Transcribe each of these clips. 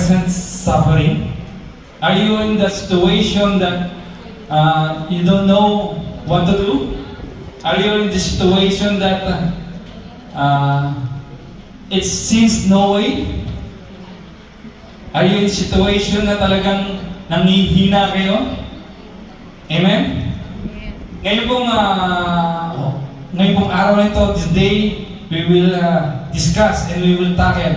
present suffering? Are you in the situation that you don't know what to do? Are you in the situation that it seems no way? Are you in situation na talagang nangihina kayo? Amen? Ngayon pong araw na ito, this day, we will discuss and we will tackle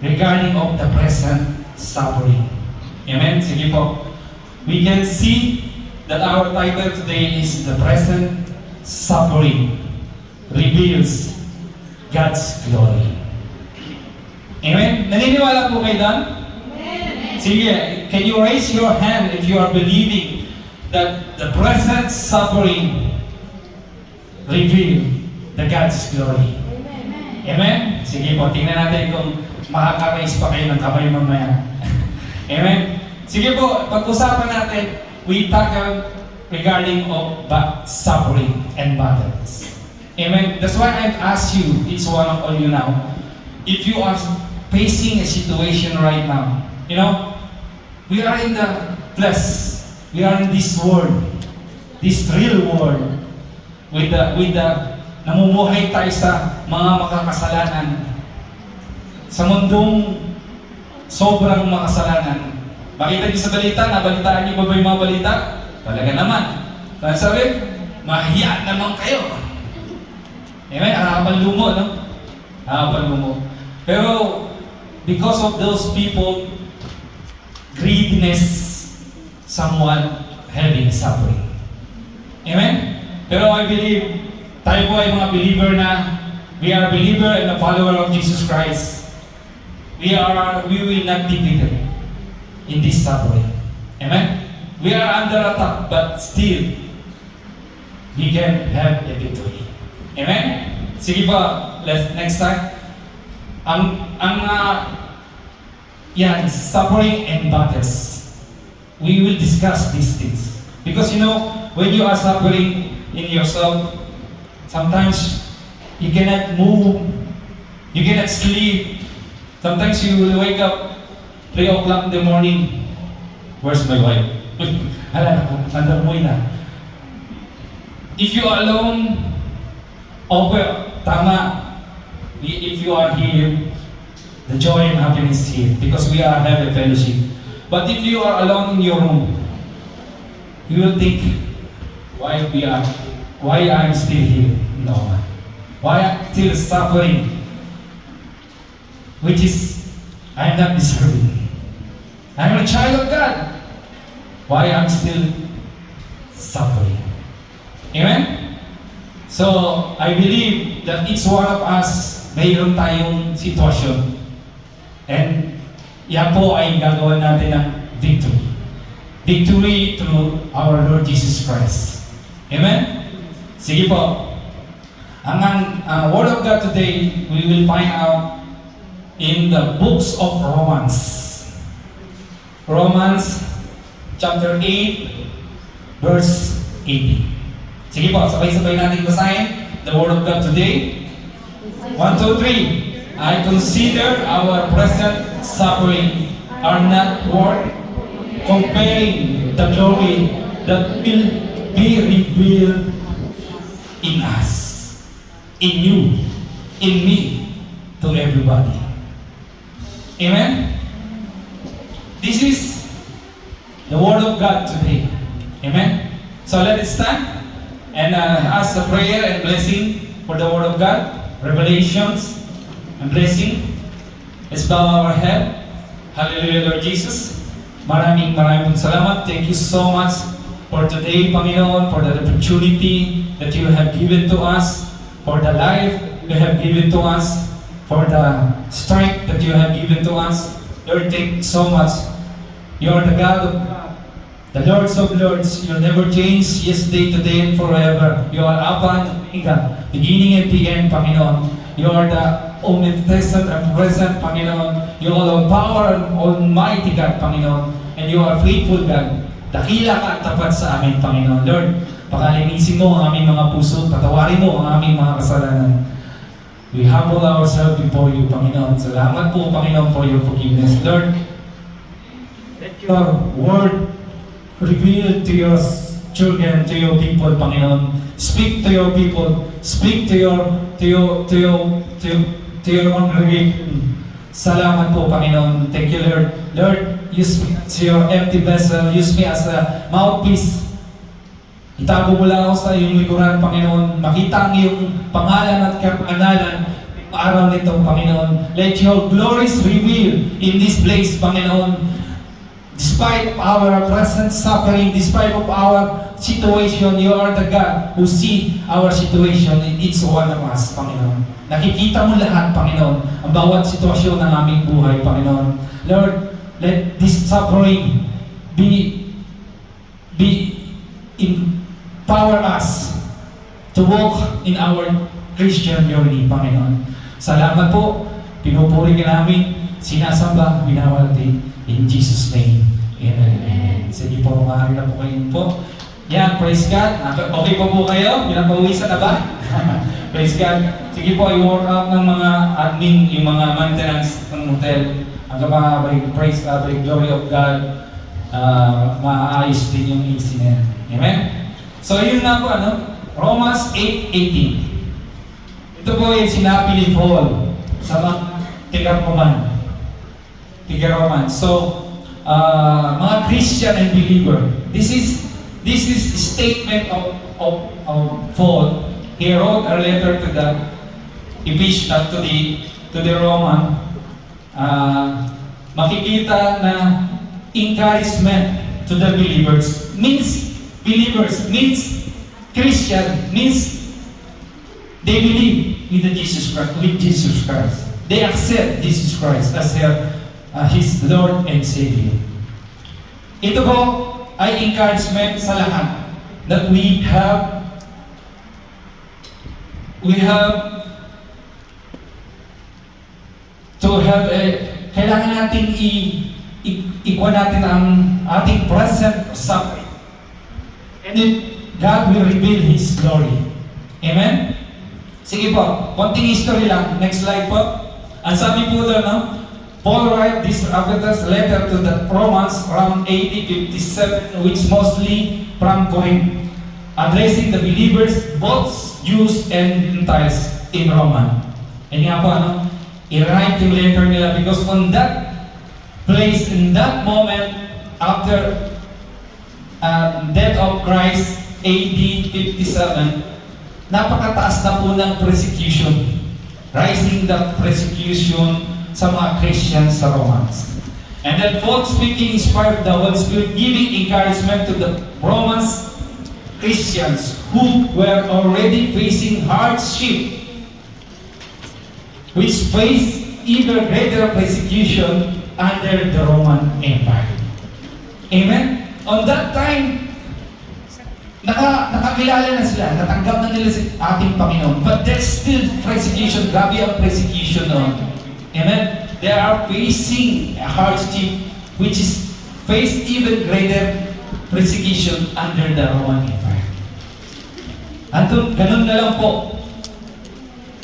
regarding of the present suffering. Amen? Sige po. We can see that our title today is The Present Suffering Reveals God's Glory. Amen? Naniniwala po kayo doon? Sige, can you raise your hand if you are believing that the present suffering reveal the God's glory? Amen? Sige po, tingnan natin kung makaka-raise pa kayo ng kamay mamaya. Amen? Sige po, pag-usapan natin, we tackle regarding of suffering and battles. Amen? That's why I've asked you, each one of all you now, if you are facing a situation right now, you know, we are in the flesh. We are in this world, this real world, with the namumuhay tayo sa mga makakasalanan. Sa mundong sobrang makasalanan. Makita niyo sa balita, nabalitaan niyo ba yung mga balita? Talaga naman. Kaya sabi, mahiya naman kayo. Amen? Harapan lumo, no? Harapan lumo. Pero, because of those people, greediness, someone having suffering. Amen? Pero I believe, tayo po ay mga believer na, we are a believer and a follower of Jesus Christ. We will not be defeated in this suffering. Amen? We are under attack, but still, we can have a victory. Amen? Sige pa, next time. Yan, suffering and battles. We will discuss these things. Because you know, when you are suffering in yourself, sometimes you cannot move, you cannot sleep. Sometimes you will wake up 3 o'clock in the morning. Where's my wife? Hala na, nandamoy na. If you are alone, okay, tama. If you are here, the joy and happiness here because we have a fellowship. But if you are alone in your room, you will think, why I'm still here? No. Why I'm still suffering? Which is, I'm not deserving. I'm a child of God. Why I'm still suffering? Amen? So, I believe that each one of us, mayroon tayong sitwasyon. And yan po ay gagawin natin ng victory. Victory through our Lord Jesus Christ. Amen? Sige po. Ang Word of God today, we will find out in the books of Romans. Romans chapter 8, verse 18. Sige po, sabay-sabay natin basahin the Word of God today. 1, 2, 3. I consider our present suffering are not worth comparing the glory that will be revealed in us, in you, in me, to everybody. Amen? This is the Word of God today. Amen? So let us stand and ask a prayer and blessing for the Word of God. Revelations and blessing. Let's bow our head. Hallelujah, Lord Jesus. Maraming salamat. Thank you so much for today, Panginoon, for the opportunity that you have given to us, for the life you have given to us, for the strength that you have given to us. Lord, thank you so much. You are the God of God, the Lords of Lords. You never change, yesterday, today, and forever. You are Alpha and Omega, beginning and the end, Panginoon. You are the omnipresent and present, Panginoon. You are the power and almighty God, Panginoon. And you are faithful God. Dakila ka at tapat sa amin, Panginoon. Lord, pakalinisin mo ang aming mga puso, patawarin mo ang aming mga kasalanan. We humble ourselves before you, Panginoon. Salamat po, Panginoon, for your forgiveness. Lord, your word reveal to your children, to your people, Panginoon. Speak to your people. Speak to your congregation. Salamat po, Panginoon. Thank you, Lord. Lord, use me as your empty vessel. Use me as a mouthpiece. Itago mo lang ako sa iyong likuran, Panginoon. Makita ang iyong pangalan at kapanalan araw nito, Panginoon. Let your glories reveal in this place, Panginoon. Despite of our present suffering, despite of our situation, you are the God who see our situation in each one of us, Panginoon. Nakikita mo lahat, Panginoon, ang bawat sitwasyon ng aming buhay, Panginoon. Lord, let this suffering empower us to walk in our Christian journey, Panginoon. Salamat po, pinupuri ka namin, sinasamba, binawalati. In Jesus' name, amen. Amen. Sige po, maaari na po kayo po. Yan, praise God. Okay po po kayo? Pinapawisan na ba? Praise God. Sige po, i-work out ng mga admin, yung mga maintenance ng hotel. Hanggang by praise God, by glory of God, maaayos din yung AC na yan. Amen? So yun na po, Romans 8:18. Ito po yung sinabi ni Paul sa mga tiga-Roman. So, mga Christian and believer, this is a statement of Paul. He wrote a letter to the Ephesians, to the Roman. Makikita na encouragement to the believers means Christian, means they believe with Jesus Christ. They accept Jesus Christ as His Lord and Savior. Ito po ay encouragement sa lahat that we have to have kailangan natin ikuha natin ang ating present suffering. And then God will reveal His glory. Amen? Sige po, konting history lang. Next slide po. Ang sabi po doon, Paul wrote this letter to the Romans around AD 57, which mostly from Corinth, addressing the believers, both Jews and Gentiles in Rome. And nga po, i-write yung letter nila because on that place, in that moment, after death of Christ, AD 57, napakataas na po ng persecution. Rising the persecution sa mga Christians sa Romans. And then Paul speaking inspired the Holy Spirit, giving encouragement to the Romans Christians who were already facing hardship, which faced even greater persecution under the Roman Empire. Amen? On that time, nakakilala na sila, natanggap na nila si ating Panginoon. But there's still persecution, grabe ang persecution noon. Amen? They are facing a hardship which is faced even greater persecution under the Roman Empire. Ganun na lang po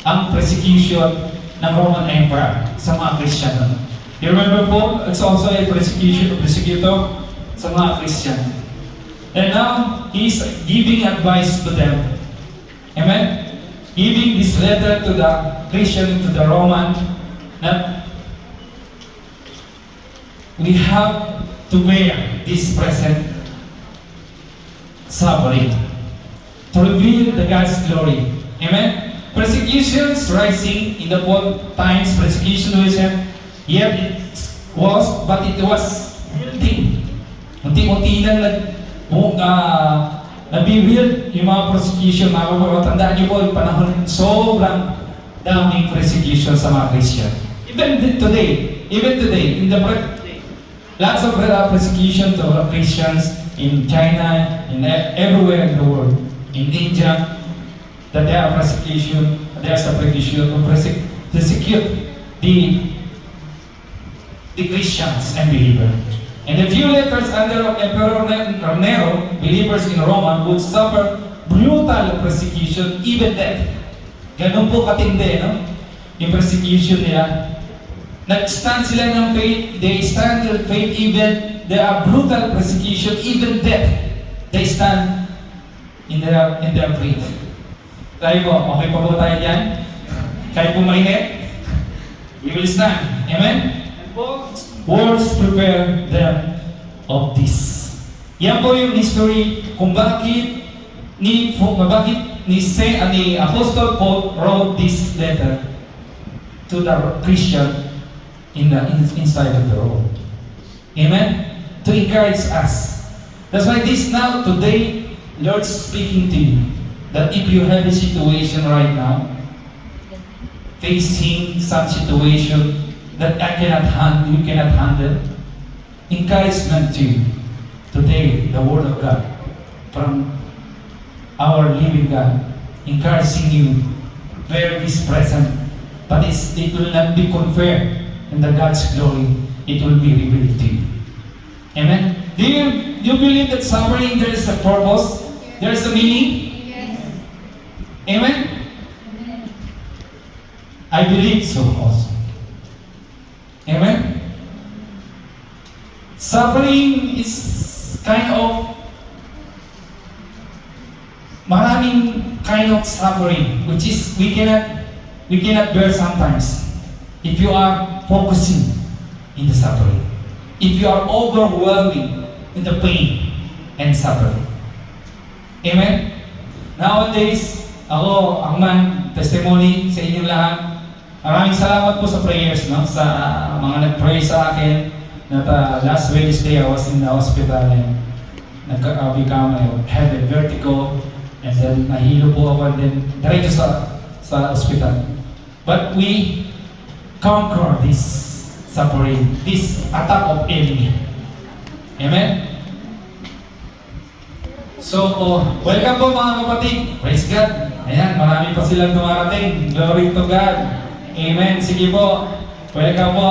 ang persecution ng Roman Empire sa mga Kristiyano. You remember po, it's also a persecutor sa mga Kristiyano. And now, he's giving advice to them. Amen? Giving this letter to the Christian, to the Roman, that we have to bear this present suffering to reveal the God's glory. Amen? Persecutions rising in the old times, persecution was yet it was, but it was building. Unti-unti lang nag-build yung mga persecution. Tandaan niyo po, panahon sobrang daming persecution sa mga Christian. Even today, in the lots of persecution to Christians in China, in everywhere in the world, in India, that there are persecution, there's a persecute the Christians and believers. And a few letters under Emperor Nero, believers in Rome would suffer brutal persecution, even death. Ganun po katindi, no? Yung persecution nila. Nag-stand sila ng faith, they stand their faith even there are brutal persecution, even death. They stand in their faith. Tayo po, okay pa po tayo dyan? Kaya po mainit? We will stand. Amen? Words prepare them of this. Yan po yung history kung bakit ni Apostle Paul wrote this letter to the Christian inside of the road. Amen? To encourage us. That's why today, Lord's speaking to you. That if you have a situation right now, facing some situation that you cannot handle, encouragement to you. Today, the Word of God from our living God, encouraging you, bear this present, but it will not be conferred in the God's glory. It will be revealed to you. Amen? Do you believe that suffering there is a purpose? There is a meaning? Yes. Amen? I believe so also. Amen? Suffering is kind of maraming kind of suffering which is we cannot bear sometimes if you are focusing in the suffering. If you are overwhelming in the pain and suffering. Amen? Nowadays, ang testimony sa inyong lahat. Maraming salamat po sa prayers, no? Sa mga nag-pray sa akin na last Wednesday I was in the hospital and nagka-become had a vertigo and then nahilo po ako and then diretso sa hospital. But we conquer this suffering, this attack of enemy. Amen? So, welcome po mga kapatid. Praise God. Ayan, marami pa silang dumarating. Glory to God. Amen. Sige po. Welcome po.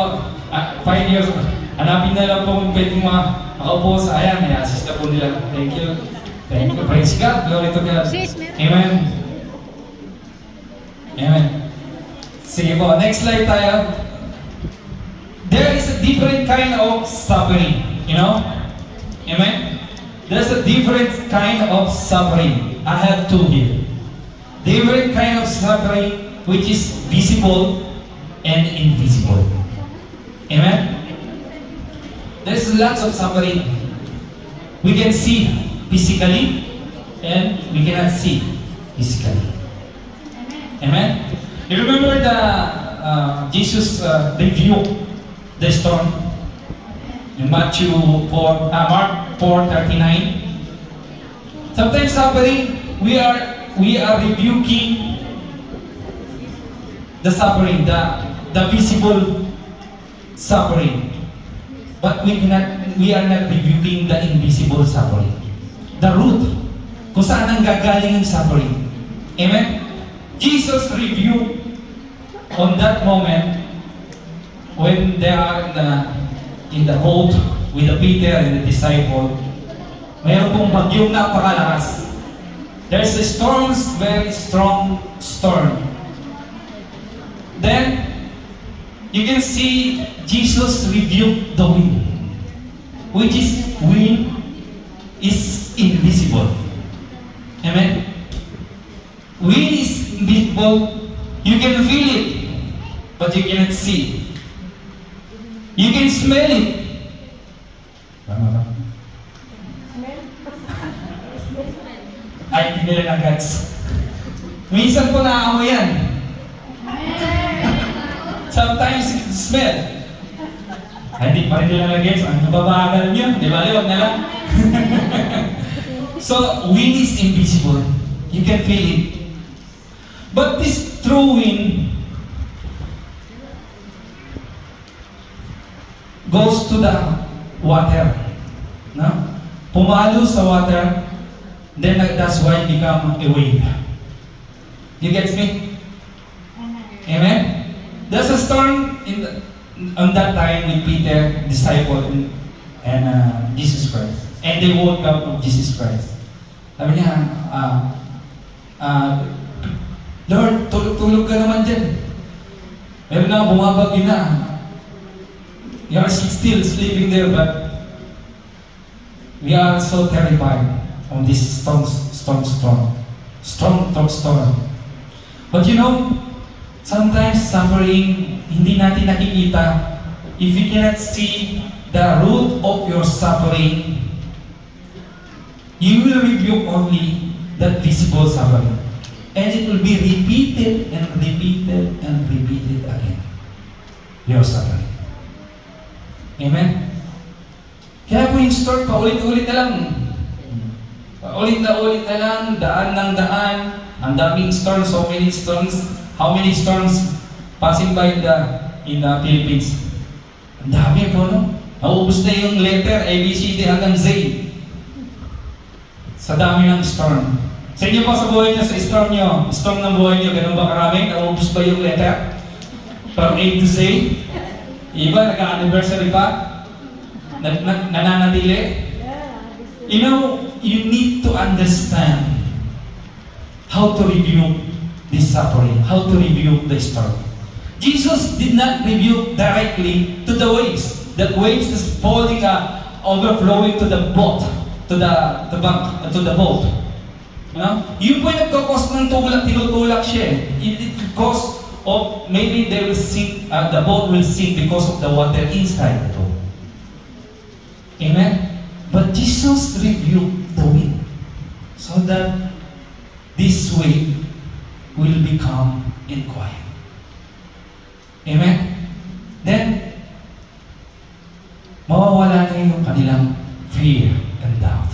5 years. Hanapin na lang po kung pwedeng makaupo sa ayan. I-assist na po nila. Thank you. Thank you. Praise God. Glory to God. Amen. Amen. Sige po. Next slide tayo. There is a different kind of suffering. You know? Amen? There's a different kind of suffering. I have two here. Different kind of suffering which is visible and invisible. Amen? There's lots of suffering. We can see physically and we cannot see physically. Amen? You remember Jesus rebuked the storm in Mark 4:39. Sometimes suffering, we are rebuking the suffering, the visible suffering. But we are not rebuking the invisible suffering. The root, kung saan ang gagaling ang suffering. Amen? Jesus rebuked on that moment when they are in the boat with the Peter and the disciple. Mayroon pong bagyong napakalakas. There's a storm, very strong storm. Then, you can see Jesus rebuke the wind, which is wind is invisible. Amen? Wind is invisible. You can feel it, but you cannot see it. You can smell it. Ay, hindi nila na-gets. Minsan po naaamoy yan. Sometimes you can smell. Ay, hindi pa rin nila na-gets. Ang nababagal niyo. Di ba? Liwag na lang. So, wind is invisible. You can feel it. But this true wind goes to the water. No? Pumalo sa water, then that's why it become a wave. You get me? Amen? There's a storm on that time with Peter, disciple, and Jesus Christ. And they woke up of Jesus Christ. Sabi niya, Lord, tulog ka naman dyan. Meron na, bumabagyo na. you are still sleeping there, but we are so terrified on this storm. But you know, sometimes suffering, hindi natin nakikita. If you cannot see the root of your suffering, you will rebuke only that visible suffering. And it will be repeated and repeated and repeated again. Your suffering. Amen? Kaya po yung story, paulit-ulit na lang. Paulit na lang, daan ng daan. Ang daming storms, so many storms. How many storms passing by in the Philippines? Ang dami po, no? Naubos na yung letter, A, B, C, D hanggang Z. Sa dami ng storm. Sa inyo po sa buhay niyo, sa storm ng buhay niyo, ganun ba karami? Naubos ba yung letter? From A to Z? Iba, nag-anniversary pa? Nananatili? You know, you need to understand how to review this suffering, how to review the storm. Jesus did not rebuke directly to the waves. That waves is falling overflowing to the boat, to the boat. You know? Yung po yung nagkakos ng tulak, tinutulak siya. It cause of maybe they will sink, the boat will sink because of the water inside the boat. Amen? But Jesus rebuked the wind so that this wave will become in quiet. Amen? Then, mawawala na yung kanilang fear and doubt.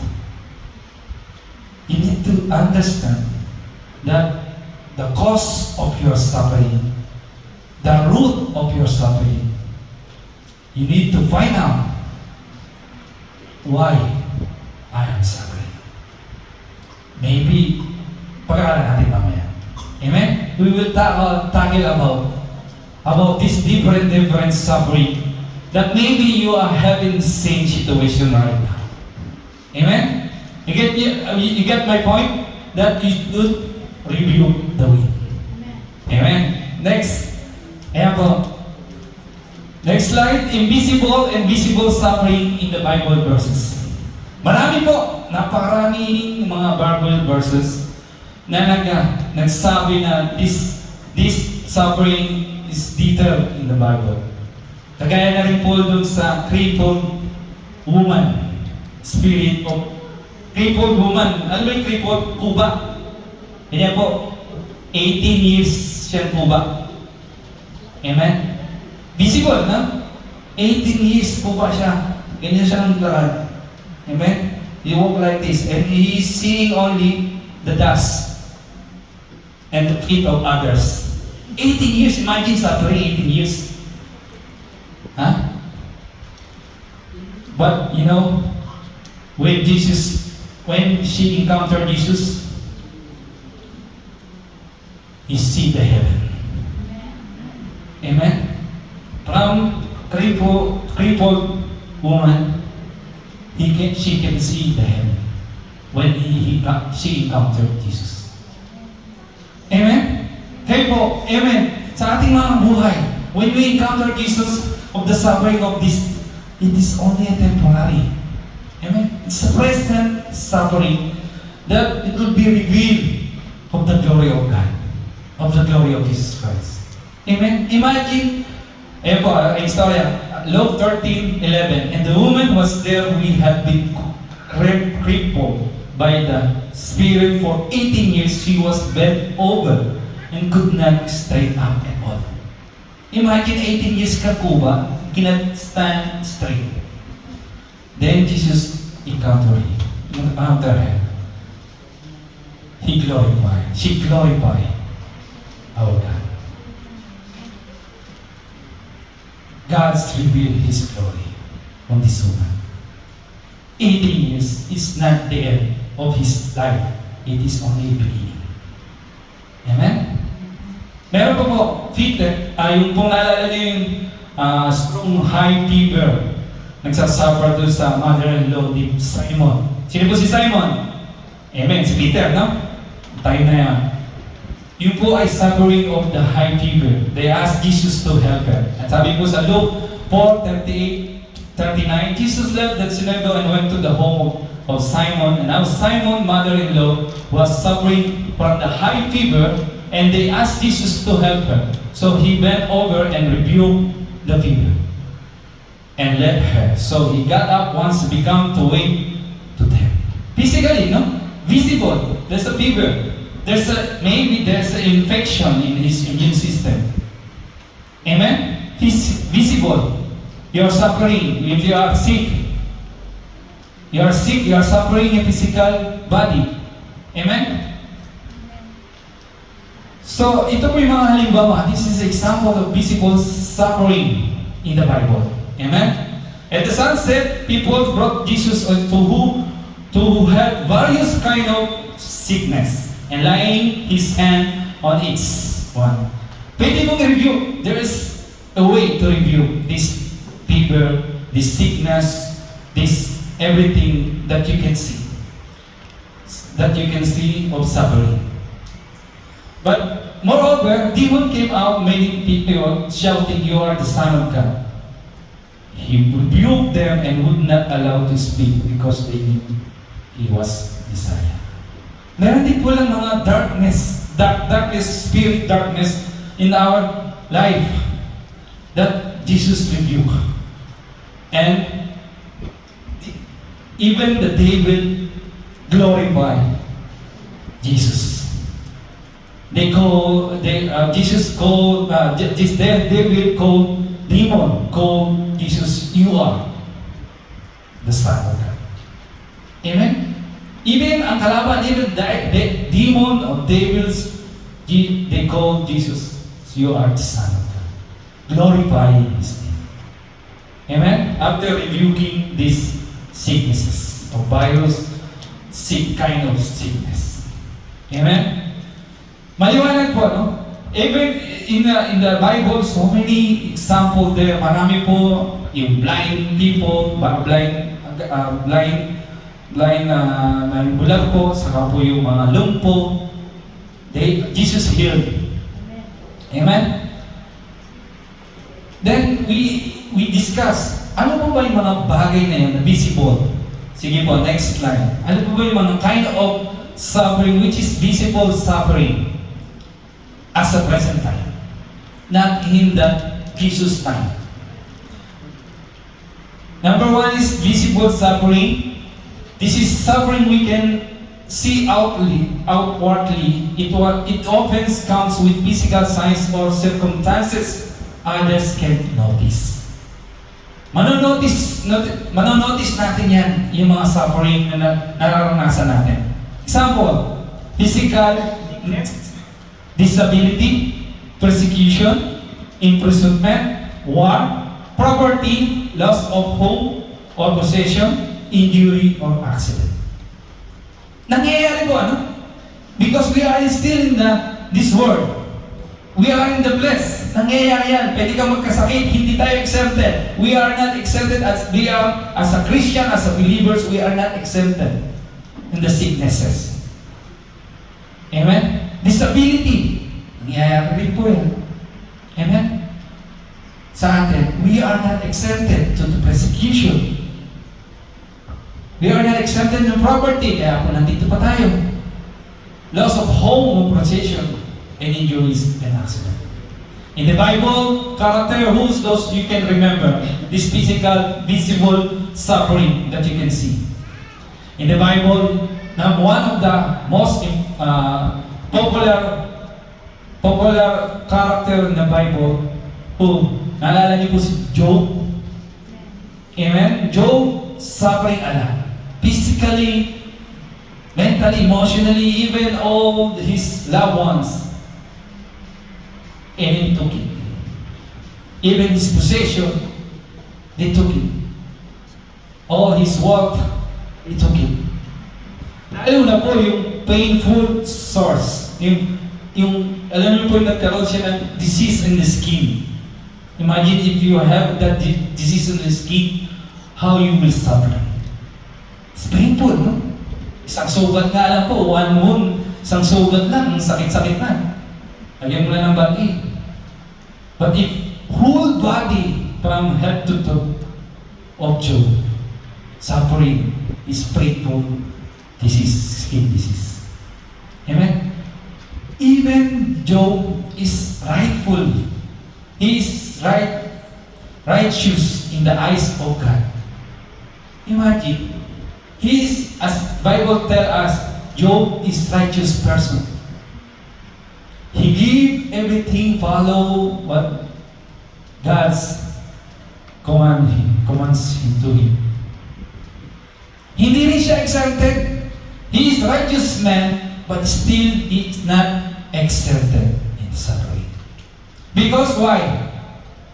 You need to understand that the cause of your suffering, the root of your suffering, you need to find out why I am suffering. Maybe, pag-aaralan natin mamaya. Amen? We will tackle about this different suffering that maybe you are having the same situation right now. Amen? You get my point? That you should rebuke the wind. Amen? Next. Ayan po. Next slide. Invisible and visible suffering in the Bible verses. Marami po. Napakaraming mga Bible verses na nagsabi na this suffering is detailed in the Bible. Kagaya na rin po dun sa crippled woman. Spirit of crippled woman. Ano ba yung crippled? Kuba. Kanya po, 18 years siyang kuba. Amen? Visible, no? 18 years kuba siya. Ganyan siya ng lakad. Amen? He walk like this. And he is seeing only the dust and the feet of others. 18 years. Imagine suffering 18 years. Huh? But, you know, when she encountered Jesus, he see the heaven. Amen? From crippled woman, she can see the heaven when she encountered Jesus. Amen? Kayo po, amen. Sa ating mga buhay, when we encounter Jesus of the suffering of this, it is only a temporary. Amen? It's a present suffering that it will be revealed of the glory of God, of the glory of Jesus Christ. Amen? Imagine, ayan po, istorya, Luke 13:11, and the woman was there who had been crippled by the Spirit for 18 years. She was bent over and could not stand up at all. Imagine 18 years ka kuba, cannot stand straight. Then Jesus encountered her. She glorified our God. God's revealed His glory on this woman. 18 years is not the end of his life. It is only a beginning. Amen? Meron po po, yung pong naalala niyo yung strong high fever. Nagsasuffer doon sa mother-in-law ni Simon. Sino po si Simon? Amen, si Peter, no? Time na yan. Yung po ay suffering of the high fever. They asked Jesus to help her. At sabi po sa Luke 4:38-39, Jesus left the synagogue and went to the home of Simon. And now Simon's mother-in-law was suffering from the high fever, and they asked Jesus to help her. So he bent over and rebuked the fever and left her. So he got up once and began to wait to them. Physically, no? Visible. There's a fever. Maybe there's an infection in his immune system. Amen? Visible. You're suffering. If you are sick, you are suffering in physical body. Amen? So, ito po yung mga halimbawa. This is an example of visible suffering in the Bible. Amen? At the sunset, people brought Jesus to who had various kind of sickness, and laying his hand on each one. Pwede mong review. There is a way to review this fever, this sickness, this everything that you can see. That you can see of suffering. But moreover, demon came out, many people shouting, "You are the Son of God." He rebuked them and would not allow to speak because they knew he was Messiah. Meron din po lang mga darkness, spirit darkness in our life that Jesus rebuked. And even the devil glorify Jesus. Jesus called, this devil called demon, called Jesus, "You are the Son of God." Amen? Even ang kalaban, even the demon or devils, they call Jesus, "You are the Son of God." Glorifying His name. Amen? After rebuking these sicknesses or virus, kind of sickness. Amen? Maliwanag po, no? Even in the Bible, so many examples there. Marami po yung blind people, blind na bulag po, saka po yung mga lumpo. Jesus healed. Amen? Then we discuss, ano po ba yung mga bagay na yun na visible? Sige po, next slide. Ano po ba yung mga kind of suffering which is visible suffering as a present time? Not in the Jesus time. Number one is visible suffering. This is suffering we can see outwardly. It often comes with physical signs or circumstances others can notice. Manonotice natin yan, yung mga suffering na nararanasan natin. Example, physical disability, persecution, imprisonment, war, property, loss of home or possession, injury or accident. Nangyayari po, ano? Because we are still in this world. We are in the flesh. Nangyayari yan. Pwede kang magkasakit, hindi tayo exempted. We are not exempted as a Christian, as a believers, we are not exempted in the sicknesses. Amen? Disability. Nangyayari rin po yan. Amen? Sa atin, we are not exempted to the persecution. We are not exempted ng property, kaya po nandito pa tayo. Loss of home or possession, and injuries and accident. In the Bible, character who's those you can remember, this physical, visible suffering that you can see. In the Bible, one of the most popular character in the Bible, who, naalala niyo po si Job? Amen? Job, suffering a lot. Physically, mentally, emotionally, even all his loved ones, enemy took it. Even his possession, they took it. All his wealth, they took it. Lalo na po yung painful source. Alam niyo po yung nagkaroon siya ng disease in the skin. Imagine if you have that disease in the skin, how you will suffer. It's painful, no? Isang sugat nga lang po, one wound, isang sugat lang, sakit-sakit na. Lagyan mo na ng bati. But if whole body, from head to toe of Job, suffering is painful disease, skin disease. Amen? Even Job is rightful. He is righteous in the eyes of God. Imagine, he is, as Bible tells us, Job is righteous person. He give everything, follow what God's commands him to him. Hindi rin siya exalted. He is righteous man, but still he is not exalted in suffering. Because why?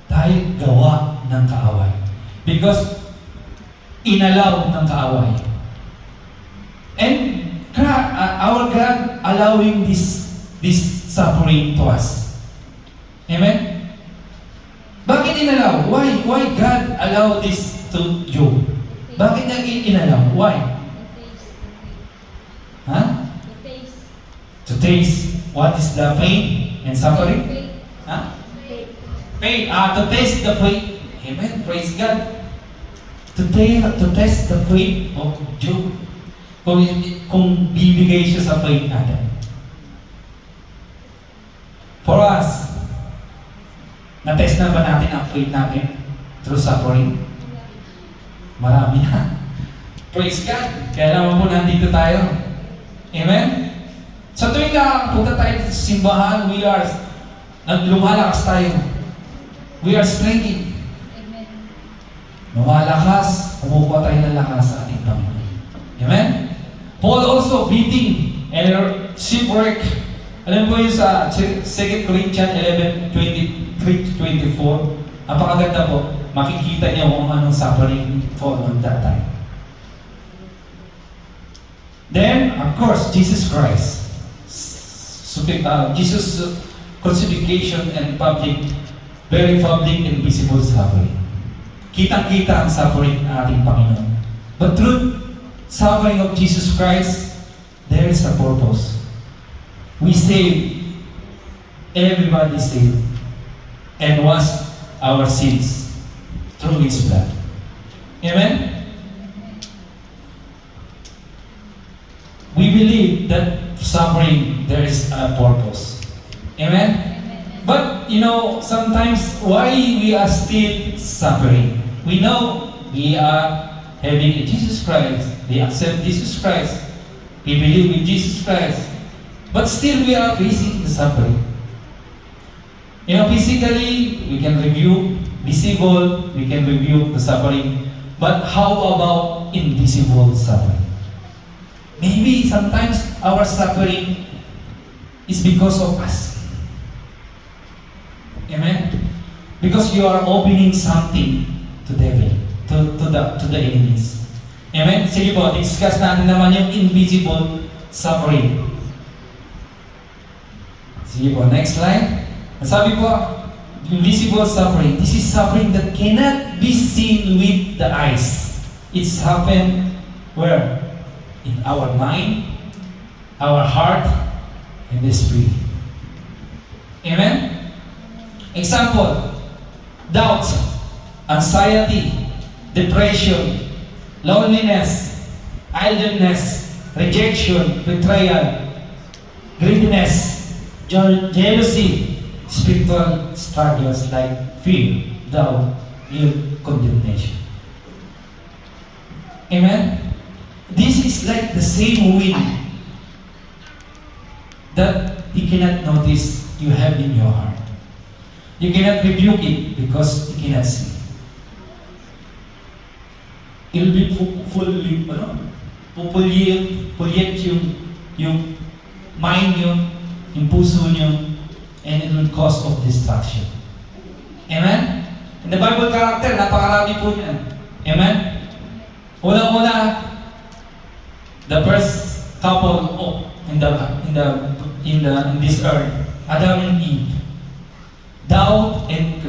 Dahil gawa ng kaaway. Because inalaw ng kaaway. And our God allowing this suffering to us. Amen? Bakit inalaw? Why God allow this to Job? Bakit niya inalaw? Why? Huh? To taste what is the pain and suffering? Huh? Pain. To taste the faith. Amen. Praise God. To test the faith of Job. Kung bibigay siya sa faith natin. For us, na-test na ba natin ang faith natin through suffering? Marami na. Praise God. Kaya naman po nandito tayo. Amen? Sa tuwing na punta tayo sa simbahan, lumalakas tayo. We are strengthening. Lumalakas, kumukuha tayo ng lakas sa ating Panginoon. Amen? Paul also beating and shipwreck. Alam po yun sa 2 Corinthians 11:23-24. Napakaganda po. Makikita niyo kung anong suffering Paul on that time. Then, of course, Jesus Christ. Jesus' crucifixion and very public and visible suffering. Kitang-kita ang suffering ng ating Panginoon. But through suffering of Jesus Christ, there is a purpose. We save, everybody saved, and wash our sins through His blood. Amen? We believe that suffering, there is a purpose. Amen? But, sometimes why we are still suffering? We know we are having Jesus Christ. We accept Jesus Christ. We believe in Jesus Christ. But still we are facing the suffering. Physically, we can review visible, we can review the suffering. But how about invisible suffering? Maybe sometimes our suffering is because of us. Amen? Because you are opening something to devil, to the enemies. Amen? Sige po, discuss natin naman yung invisible suffering. Sige po, next slide. Sabi po, invisible suffering. This is suffering that cannot be seen with the eyes. It's happened where? In our mind, our heart, and the spirit. Amen? Example, doubt, anxiety, depression, loneliness, idleness, rejection, betrayal, greediness, jealousy, spiritual struggles like fear, doubt, guilt, condemnation. Amen? This is like the same wind that you cannot notice you have in your heart. You cannot rebuke it because you cannot see. It will be fully, pulyet yung mind nyo, yung puso nyo, and it will cause of destruction. Amen? In the Bible character, napakarami po niyan. Amen? Unang-una, the first couple in this earth, Adam and Eve, doubt and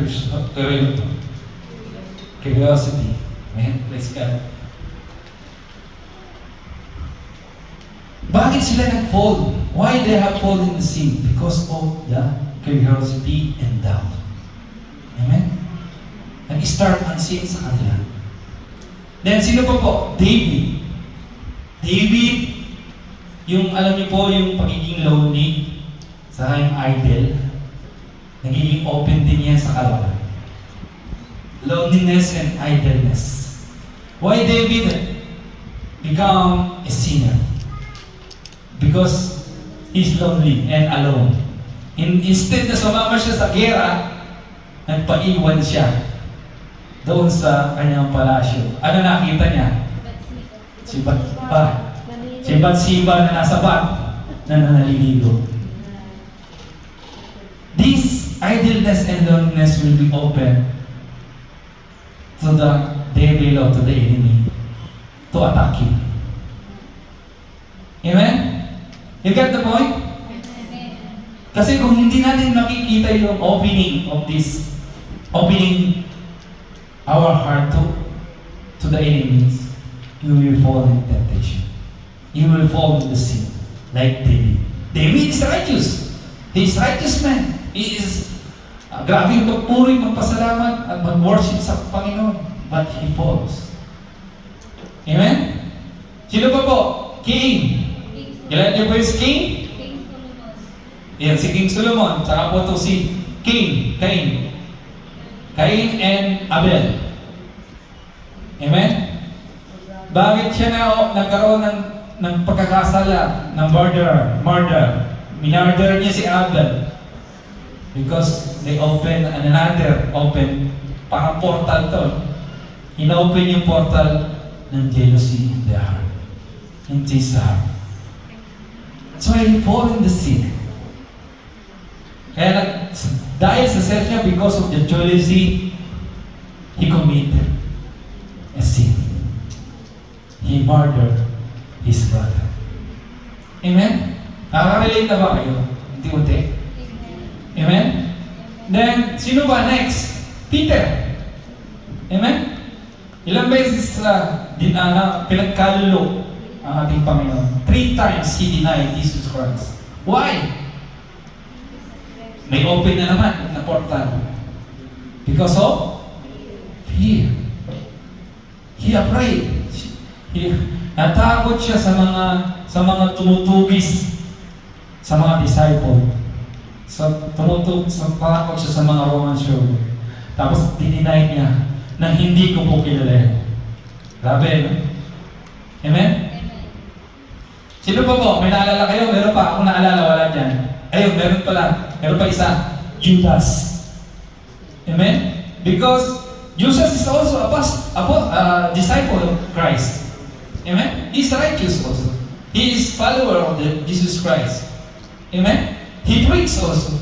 curiosity. Amen? Praise God. Bakit sila nag-fall? Why they have fallen in the sin? Because of the curiosity and doubt. Amen? Nag-start ang sin sa kanila. Then, sino pa po? David. David, yung alam niyo po, yung pagiging lonely, sa yung idol, nagiging open din yan sa kalaban. Loneliness and idleness. Why David become a sinner? Because he's lonely and alone. Instead na sumama siya sa gera, nagpaiwan siya doon sa kanyang palasyo. Ano nakita niya? Si Bathsheba na nasa bath na nanaliligo. This idleness and loneliness will be open to the devil or to the enemy to attack you. Amen? You get the point? Kasi kung hindi natin makikita yung opening of this, opening our heart to the enemies, you will fall in temptation. You will fall in the sin, like David. David is righteous. He is righteous man. He is grabe yung magpuri, magpasalamat, at mag-worship sa Panginoon. But he falls. Amen? Sino pa po? King. Kailan niyo po yung king? King Solomon. Yan, si King Solomon. Saka po ito si King, Cain. Cain and Abel. Amen? Bakit siya nagkaroon ng pagkakasala, ng murder? Minarder niya si Abel. Because they open another parang portal to. Inopen yung portal ng jealousy in their heart. In his heart. That's why he fall in the sin. Kaya dahil sa self niya, because of the jealousy, he committed a sin. He murdered his brother. Amen? Nakaka-relate na ba kayo? Unti-unti? Amen? Then, sino ba next? Peter. Amen? Ilang beses pinagkalulo ang ating Panginoon. 3 times he denied Jesus Christ. Why? May open na naman na portal. Because of fear. He afraid. Natakot siya sa mga tumutugis sa mga disciple. Takot siya sa mga Roman soldier. Tapos dininay niya na hindi ko po kilala. Grabe, no? Amen? Sino pa po? May naalala kayo? Meron pa. Ako naalala, wala dyan. Ayun, meron pala. Meron pa isa. Judas. Amen? Because Judas is also a disciple of Christ. Amen? He's righteous also. He is follower of Jesus Christ. Amen? He preached also.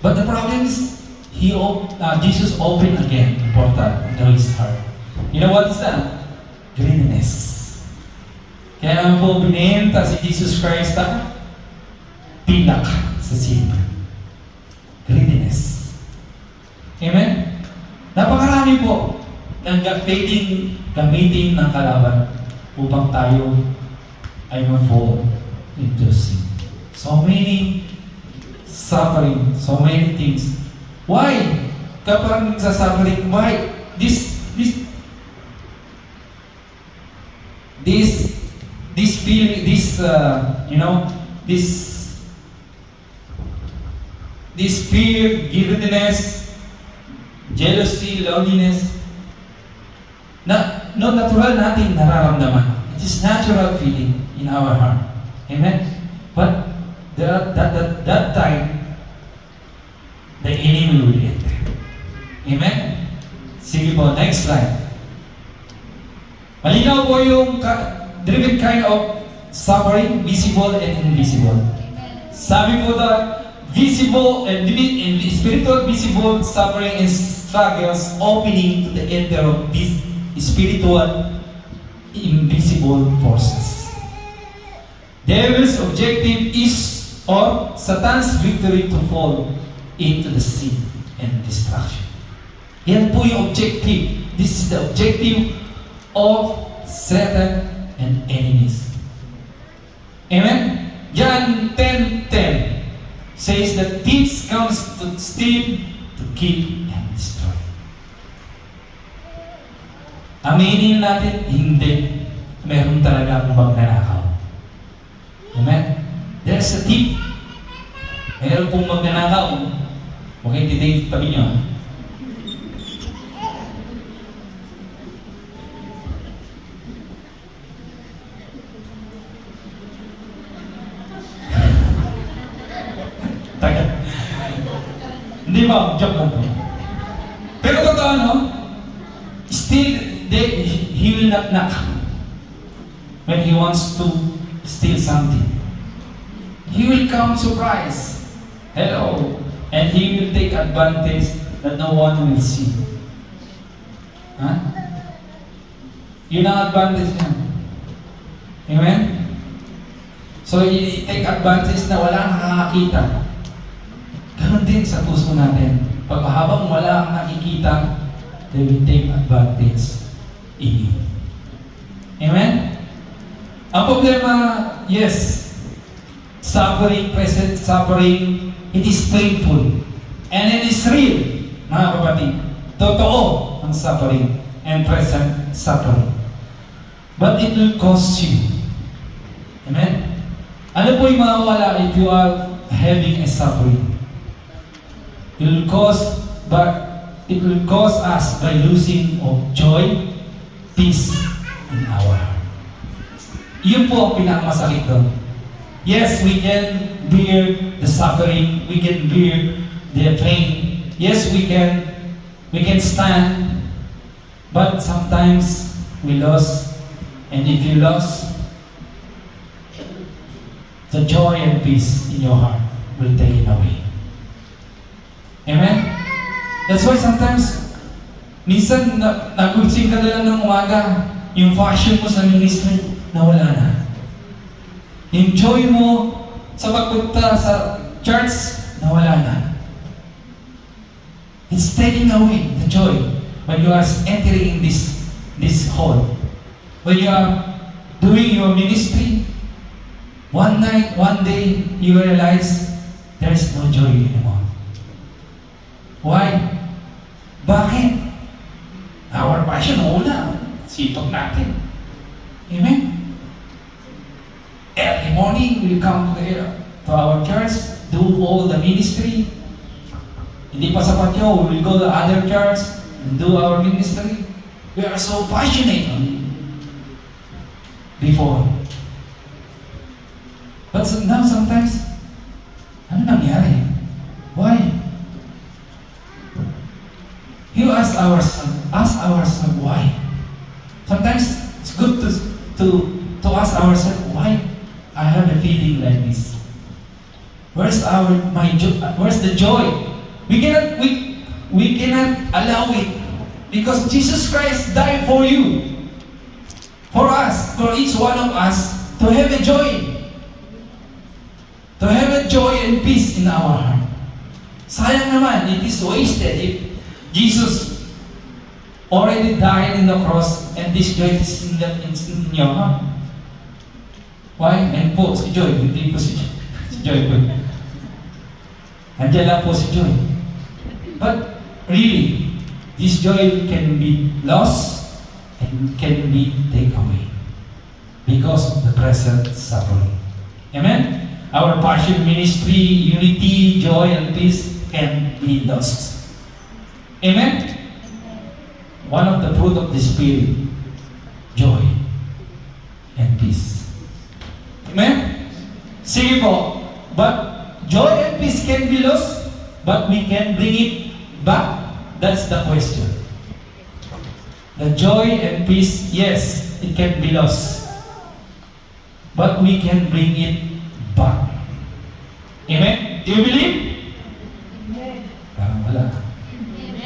But the problem is, Jesus opened again the portal into his heart. You know what is that? Greediness. Kaya naman po binenta si Jesus Christ na pilak sa sin. Greediness. Amen? Napakarami po ng gamitin ng kalaban upang tayo ay ma-fall into sin. So many suffering, so many things. Why? Kapag nagsasuffering, why? This feeling, this fear, giddiness, jealousy, loneliness, no natural natin nararamdaman. It is natural feeling in our heart. Amen? But that time, the enemy will enter. Amen? Sige po, next slide. Malinaw po yung different kind of suffering, visible and invisible. Sabi po na visible and spiritual visible suffering and struggles opening to the enter of these spiritual invisible forces. Devil's objective is, or Satan's victory, to fall into the sin and destruction. Yan po yung objective. This is the objective of Satan and enemies. Amen? John 10:10 says that thieves comes to steal, to kill, and Aminin natin, hindi. Meron talaga akong magnanakaw. Amen? There's a tip. Meron pong magnanakaw. Okay, titay, tabi nyo. Taga. Hindi ba? Joke lang po. Pero totoo, no? Still, he will not knock when he wants to steal something. He will come surprise. Hello. And he will take advantage that no one will see. Huh? Yun ang advantage niya. Amen? So, take advantage na wala nakakakita. Ganon din sa puso natin. Pag habang wala kang nakikita, they will take advantage in you. Amen? Ang problema, yes, suffering, present suffering, it is painful. And it is real, mga kapatid. Totoo ang suffering and present suffering. But it will cost you. Amen? Ano po yung mawawala if you are having a suffering? It will cost us by losing of joy, peace in our heart. Yun po ang pinakamasakit doon. Yes, we can bear the suffering, we can bear the pain. Yes, we can stand, but sometimes we lose. And if you lose, the joy and peace in your heart will take it away. Amen? That's why sometimes, minsan nagutsing ka na lang ng umaga, yung passion mo sa ministry, nawala na. Yung joy mo sa pagpunta sa church, nawala na. It's taking away the joy when you are entering this hall. When you are doing your ministry, one night, one day, you realize there is no joy anymore. Why? Bakit? Our passion, una, sipag natin. Amen? Early morning, we'll come to our church, do all the ministry. Hindi pa sapat yun, we will go to other church and do our ministry. We are so passionate before. But now sometimes, ano nangyari? Why? You ask ourselves why. Sometimes it's good to ask ourselves why I have a feeling like this. Where's the joy? We cannot allow it because Jesus Christ died for you, for us, for each one of us to have a joy, to have a joy and peace in our heart. Sayang naman, it is wasted if Jesus already died in the cross and this joy is in your heart. Why? And po, si Joy, hindi po si Joy po. Andiyan lang po si Joy. But really, this joy can be lost and can be taken away because of the present suffering. Amen? Our passion, ministry, unity, joy, and peace can be lost. Amen? One of the fruit of the Spirit, joy and peace. Amen? Sige po, but joy and peace can be lost, but we can bring it back. That's the question. The joy and peace, yes, it can be lost, but we can bring it back. Amen? Do you believe? Parang wala.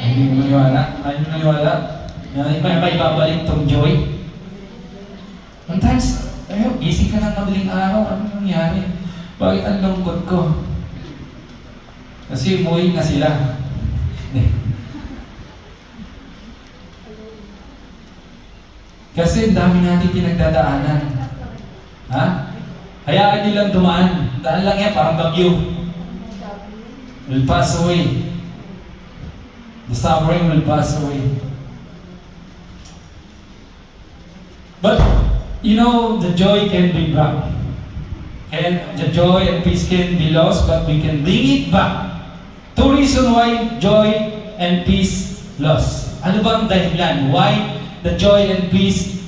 Hindi mo maniwala? Ayaw mo maniwala? May babalik tong joy? Sometimes, gising ka ng madaling araw, ano nangyari? Bakit ang lungkot ko? Kasi umuwi na sila. Kasi dami natin pinagdadaanan. Ha? Hayaan nyo lang dumaan. Daan lang yan, parang bagyo. Will pass away. The suffering will pass away. But, you know, the joy can be brought. And the joy and peace can be lost, but we can bring it back. Two reasons why joy and peace lost. Ano bang dahilan? Why the joy and peace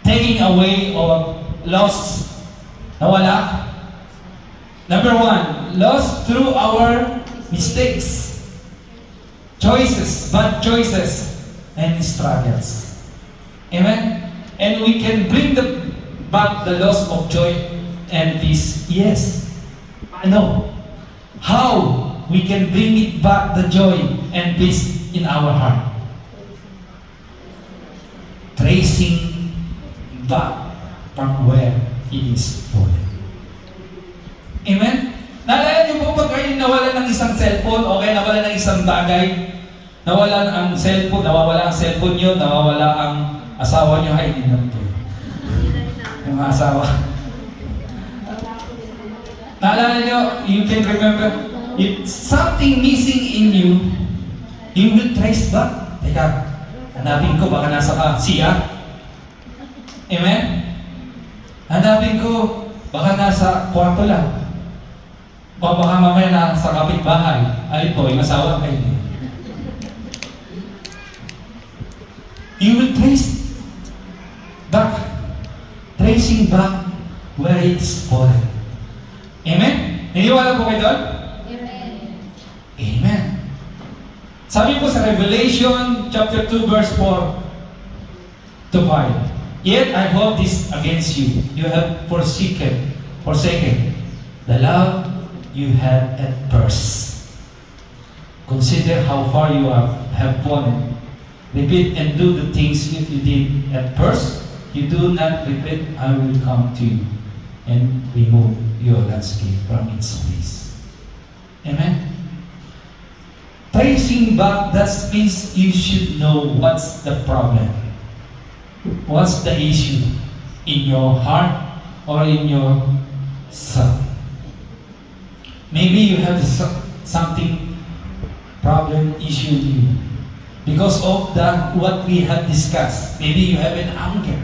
taking away or lost? Nawala? Number one, lost through our mistakes, choices, bad choices, and struggles. Amen? And we can bring back the loss of joy and peace. Yes. Ano? How we can bring it back, the joy and peace in our heart? Tracing back from where it is fallen. Amen? Naalala niyo po pag kayo nawalan ng isang cellphone o kaya nawalan ng isang bagay, nawalan ang cellphone, nawawala ang cellphone niyo, nawawala ang asawa niyo, ay hindi naman po. Yung asawa. Naalala niyo, you can remember, if something missing in you, you will trace back. Teka, hanapin ko, baka nasa CR. Amen? Hanapin ko, baka nasa kwarto lang. O baka mamaya nasa kapitbahay. Alin po, yung asawa kayo. You will trace back, tracing back where it's fallen. Amen? Niniwala po kayo doon? Amen. Amen. Sabi po sa Revelation chapter 2 verse 4 to 5. Yet I hold this against you. You have forsaken the love you had at first. Consider how far you have fallen. Repeat and do the things you did at first. You do not repeat, I will come to you and remove your landscape from its place. Amen? Tracing back, that means you should know what's the problem. What's the issue in your heart or in your soul? Maybe you have something problem issue in you because of what we have discussed. Maybe you have an anger,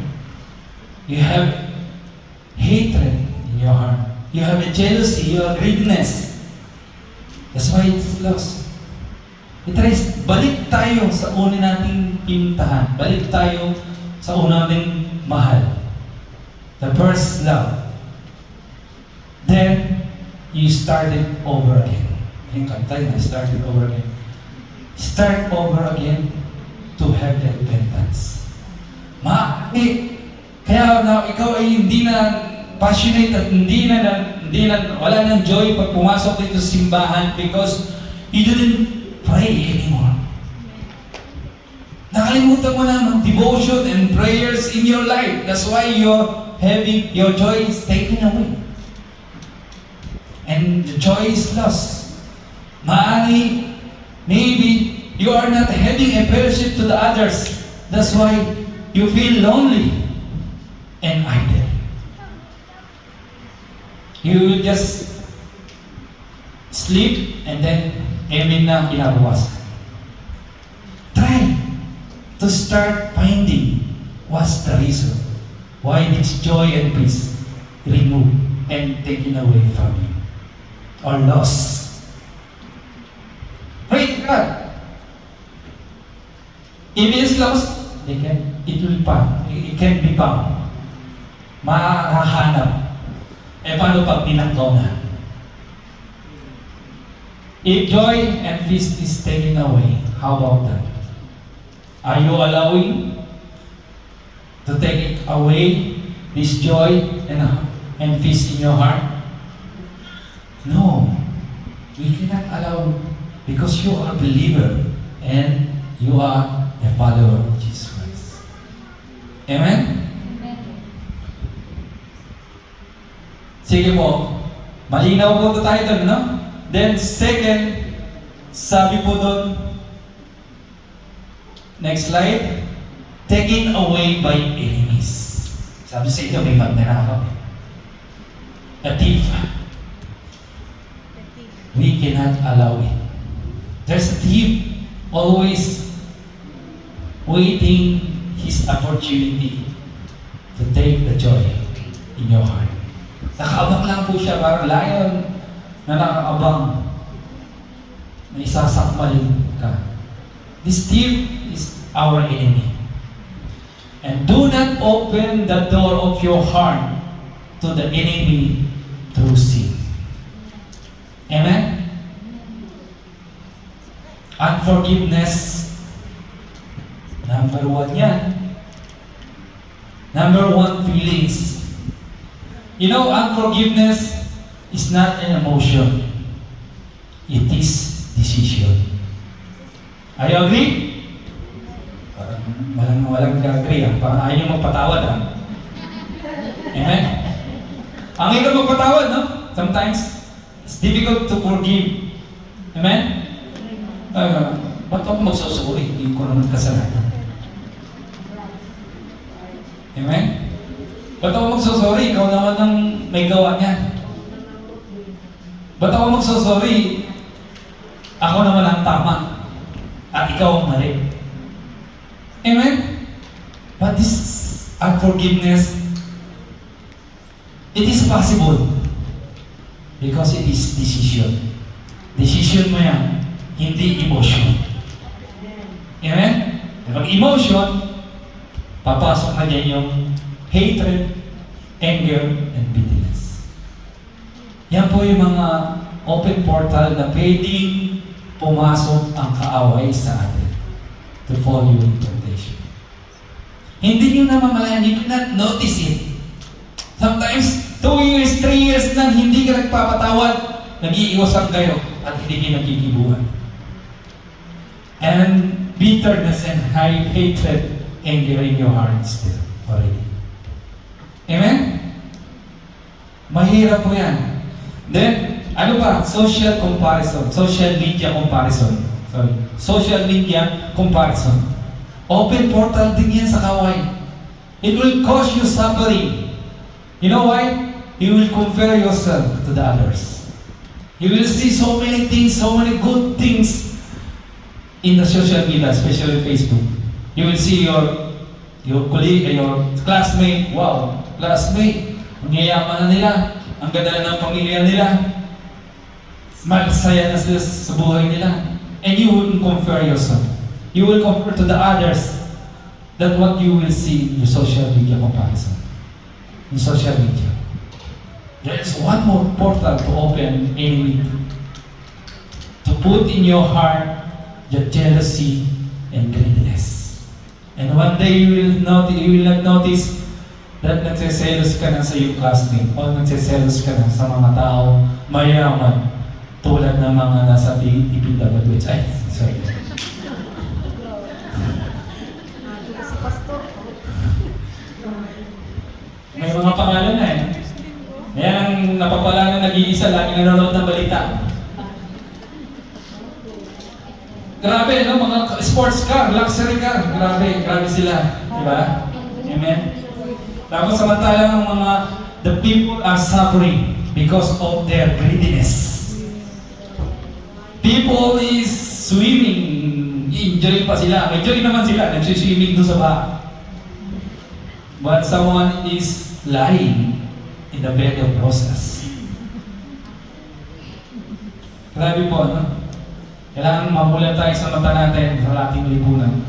you have hatred in your heart, you have a jealousy, you have greediness. That's why it's lost. Balik tayo sa una nating pinuntahan. Balik tayo sa una nating mahal. The first love. Then, you started over again. Yung kanta yun, started over again. Start over again to have the repentance. Kaya na ikaw ay hindi na passionate at wala nang joy pag pumasok dito sa simbahan because you didn't pray anymore. Nakalimutan mo na mag-devotion and prayers in your life. That's why your joy is taken away. And the joy is lost. Maybe you are not having a fellowship to the others. That's why you feel lonely and idle. You just sleep and then amen na kinabukasan. Try to start finding what's the reason why this joy and peace removed and taken away from you or lost. Praise God. If it is lost, it can be found. Mahahanap. Paano pag tinanggaw na? If joy and peace is taken away, how about that? Are you allowing to take away this joy and peace in your heart? No. We cannot allow because you are a believer and you are a follower of Jesus Christ. Amen? Sige po. Malinaw po tayo doon, no? Then second, sabi po doon, next slide, taken away by enemies. Sabi sa inyo, may magnanakaw. A thief. We cannot allow it. There's a thief always waiting his opportunity to take the joy in your heart. Nakaabang lang po siya, parang lion na nakaabang na isasakmalin ka. This thief is our enemy. And do not open the door of your heart to the enemy through sin. Amen? Unforgiveness, number one yan. Number one, feelings. You know, unforgiveness is not an emotion. It is decision. Are you agree? Parang walang nag-agree. Parang ayaw nyo magpatawad. Amen? Ang hirap magpatawad, no? Sometimes, it's difficult to forgive. Amen? Ba't ako magsusuri? Hindi ko naman kasalanan. Amen? Ba't ako magsusuri? Ikaw naman ang may gawa niya. Ba't ako magsusuri? Ako naman ang tama. At ikaw ang mali. Amen? But this unforgiveness, it is possible because it is decision. Decision mo yan, hindi emotion. Amen? Kapag emotion, papasok na dyan yung hatred, anger, and bitterness. Yan po yung mga open portal na pwedeng pumasok ang kaaway sa atin to fall you in temptation. Hindi nyo namamalayan, you cannot notice it. Sometimes, 2 years, 3 years nang hindi ka nagpapatawad, nag-iiwasan kayo at hindi kayo nagkikibuhan. And bitterness and high hatred, anger in your heart still already. Amen? Mahirap po yan. Then, ano pa? Social comparison. Social media comparison. Sorry. Social media comparison. Open portal din yan sa kaway. It will cause you suffering. You know why? You will compare yourself to the others. You will see so many things, so many good things in the social media, especially Facebook. You will see your colleague, your classmate. Wow, classmate. Ang yayaman na nila. Ang ganda na ng pamilya nila. Masaya na sila sa buhay nila. And you will compare yourself. You will compare to the others. That's what you will see in your social media comparison. In social media. There is one more portal to open enemy. To put in your heart the jealousy and greediness. And one day you will not notice that nagsiselos ka na sa iyong classmate o nagsiselos ka na sa mga tao mayaman tulad ng mga nasa DPWH. Ay, sorry. May mga pangalan na eh. Yan ang napapala na nag-iisa, lagi nanonood ng balita. Grabe, no? Mga sports car, luxury car. Grabe sila. Diba? Amen? Tapos samantalang the people are suffering because of their greediness. People is swimming. Injury pa sila. May injury naman sila. Nagsiswimming doon sa baha. But someone is lying in the bed of roses. Grabe po, no? Kailangan mamulat tayo sa mata natin sa ating lipunan.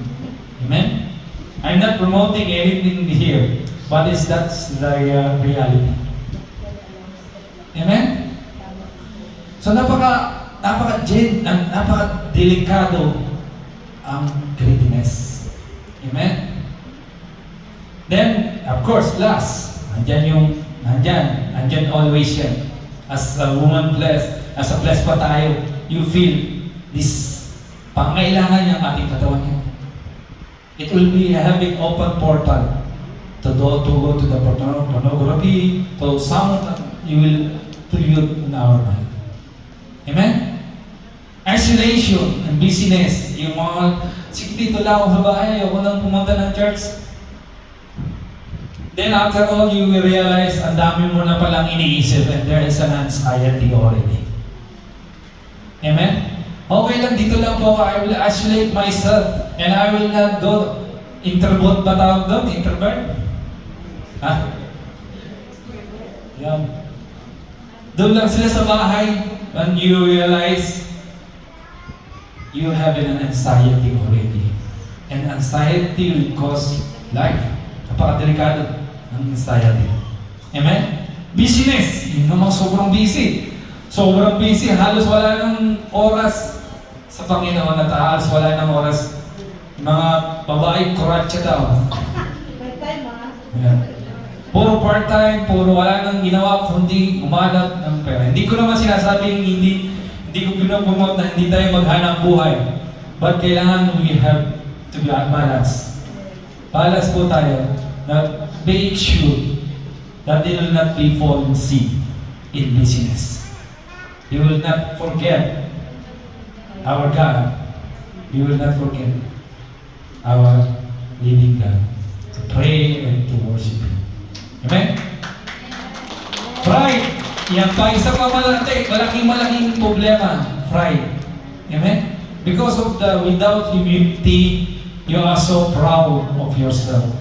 Amen? I'm not promoting anything here, but that's the reality. Amen? So napaka-delikado ang greediness. Amen? Then, of course, last, nandyan always yan. As a woman blessed, as a blessed pa tayo, you feel this pangailangan niya ang ating katawan niya. It will be having open portal to go to the pornography, to sound you will pollute in our mind. Amen? Isolation and busyness. Yung mga, sige dito lang ako sa bahay, ako nang pumunta ng church. Then after all, you will realize ang dami mo na palang iniisip and there is an anxiety already. Amen? Okay lang, dito lang po ako. I will isolate myself and I will not go Introvert ba tawag doon? Introvert? Ha? Yan. Doon lang sila sa bahay. When you realize you have an anxiety already. And anxiety will cause life. Napakadelikado ng anxiety. Amen? Busyness. Yung namang sobrang busy. Sobrang busy. Halos wala ng oras sa Panginoon at halos wala ng oras. Yung mga babae, kuratsa daw. Ayan. Puro part-time, puro wala nang ginawa kundi umanap ng pera. Hindi ko naman sinasabing hindi ko pinopromote na hindi tayo maghanap buhay. But kailangan we have to be balanced. Balance po tayo na make sure that they will not be falling sick in business. You will not forget our God. You will not forget our living God. To pray and to worship Him. Amen? Pride. Yan pa isa pa malaking problema. Pride. Amen? Because of without humility, you are so proud of yourself.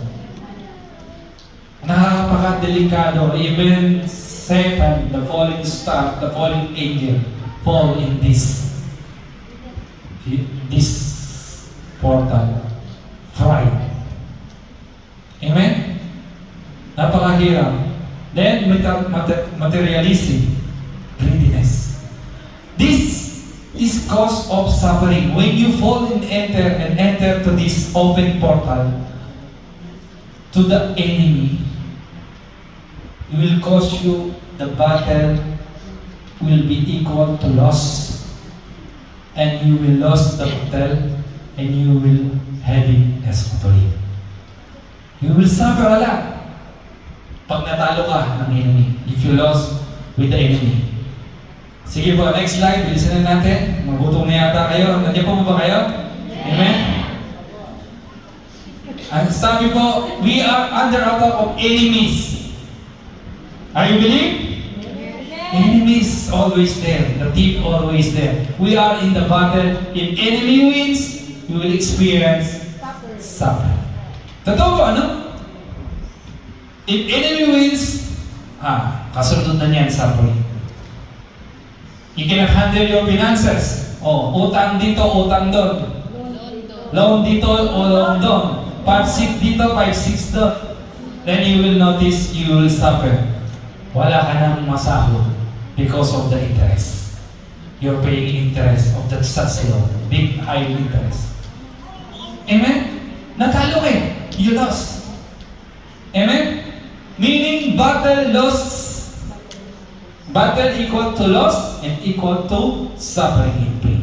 Napaka-delikado. Even Satan, the falling star, the falling angel, fall in this portal. Pride. Amen? Napakahirap. Then, materialism, greediness. This is cause of suffering. When you fall and enter to this open portal to the enemy, it will cause you, the battle will be equal to loss, and you will lose the battle, and you will heavy escapade. You will suffer a lot pag natalo ka ng enemy. If you lost with the enemy. Sige po, next slide. Bilisan na natin. Magutom na yata kayo. Nandiyan po ba kayo? Amen? Ang sabi po, we are under attack of enemies. Are you believe? Enemies always there. The thief always there. We are in the battle. If enemy wins, we will experience suffering. Totoo ba, ano? If enemy wins, kasunod na niyan, suffering. You cannot handle your finances. Utang dito, utang doon. Loan dito, o loan doon. 5-6 dito, 5-6 doon. Then you will notice you will suffer. Wala ka nang masahod because of the interest. You're paying interest of that such loan. Big, high interest. Amen? Natalo kayo. You lost. Amen? Meaning, battle loss. Battle equal to loss and equal to suffering and pain.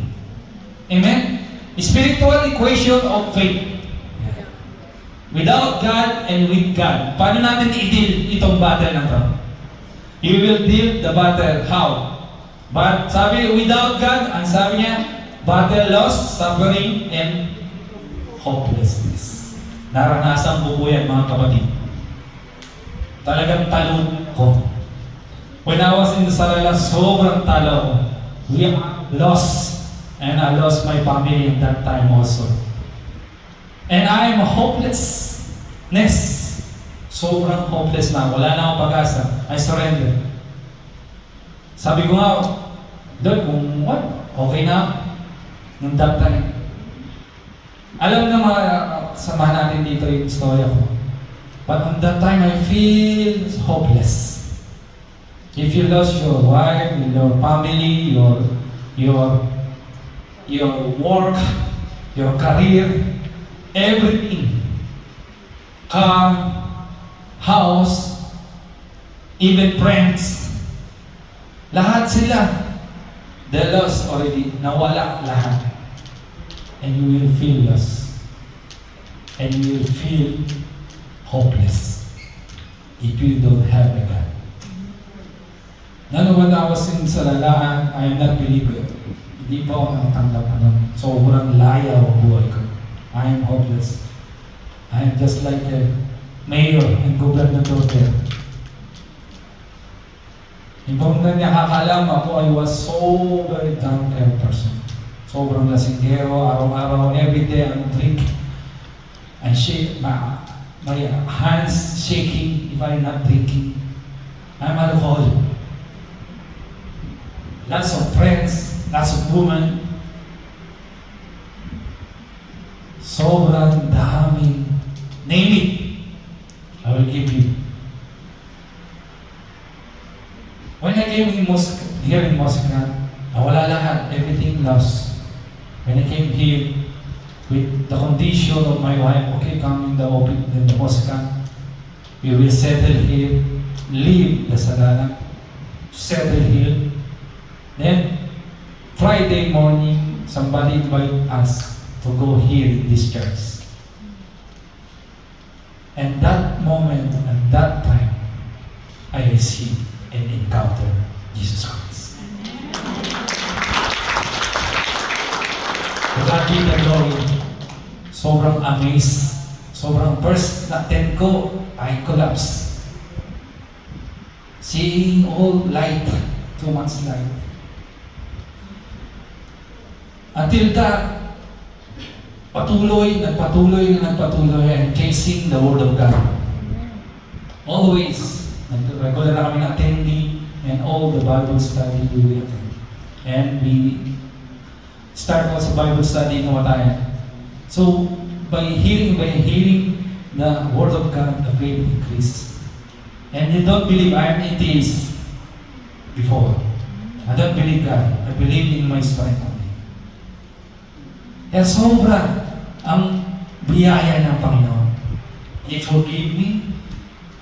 Amen? Spiritual equation of faith. Without God and with God. Paano natin i-deal itong battle na to? You will deal the battle. How? But sabi, without God, ang sabi niya, battle loss, suffering, and hopelessness. Naranasan ko po yan, mga kapatid. Talagang talo ko. When I was in the Sarala, sobrang talo ko. We are lost. And I lost my family at that time also. And I am hopelessness. Sobrang hopeless na. Wala na akong pag-asa. I surrender. Sabi ko nga, Lord, kung what? Okay na. Nung that time. Alam na mga samahan natin dito yung istorya ko. But on that time, I feel hopeless. If you lost your wife, your family, your work, your career, everything, car, house, even friends, lahat sila, they lost already, nawala lahat. And you will feel lost. And you will feel hopeless if you don't have a God. When I was in Salalaan, I am not believer. Hindi pa ako nakatanggap sobrang layaw ang buhay ko. I am hopeless. I am just like a mayor and gobernador there. Ibang na nakakalam ako, I was so very drunkard person. Sobrang lasinggero, araw-araw, everyday, ang drink. I shake my hands shaking if I'm not drinking. I'm alcoholic. Lots of friends, lots of women. Sobrang daming, name it, I will give you. When I came here in Moscow, nawala lahat, everything lost. When I came here, with the condition of my wife, okay, come in the Moscow, we will settle here, leave the Sadhana, settle here. Then, Friday morning, somebody invited us to go here in this church. And that moment, and that time, I received and encountered Jesus Christ. To God be the glory. Sobrang amazed. Sobrang first na attend ko, I collapsed. Seeing all light, too much light. Until that, nagpatuloy and chasing the Word of God. Always, regular na kami attending and all the Bible study we will attend. And we start also Bible study in Watayan. So, by hearing the Word of God, the faith increased. And you don't believe I am atheist before. I don't believe God. I believe in my strength only. Kaya sobra ang biyaya ng Panginoon. He forgive me.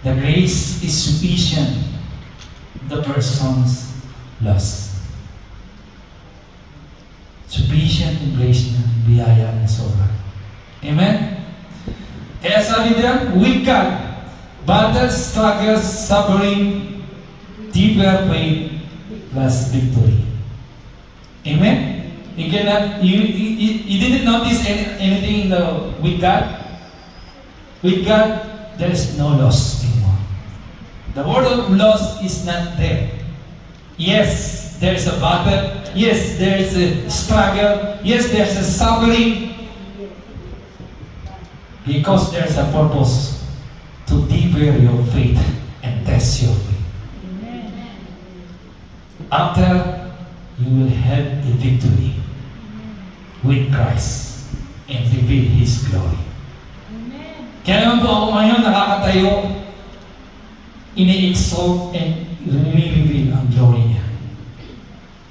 The grace is sufficient. The person's lost. Sufficient in grace niya, biyaya niya sobra. Amen? Kaya sabi niya, with God, battles, struggles, suffering, deeper faith, plus victory. Amen? You didn't notice anything with God? With God, there is no loss anymore. The word of loss is not there. Yes, there is a battle. Yes, there is a struggle. Yes, there is a suffering. Because there is a purpose to deeper your faith and test your faith. After, you will have a victory with Christ and reveal His glory. Kaya naman po ako ngayon nakakatayo, ini-exalt and reveal ang glory niya.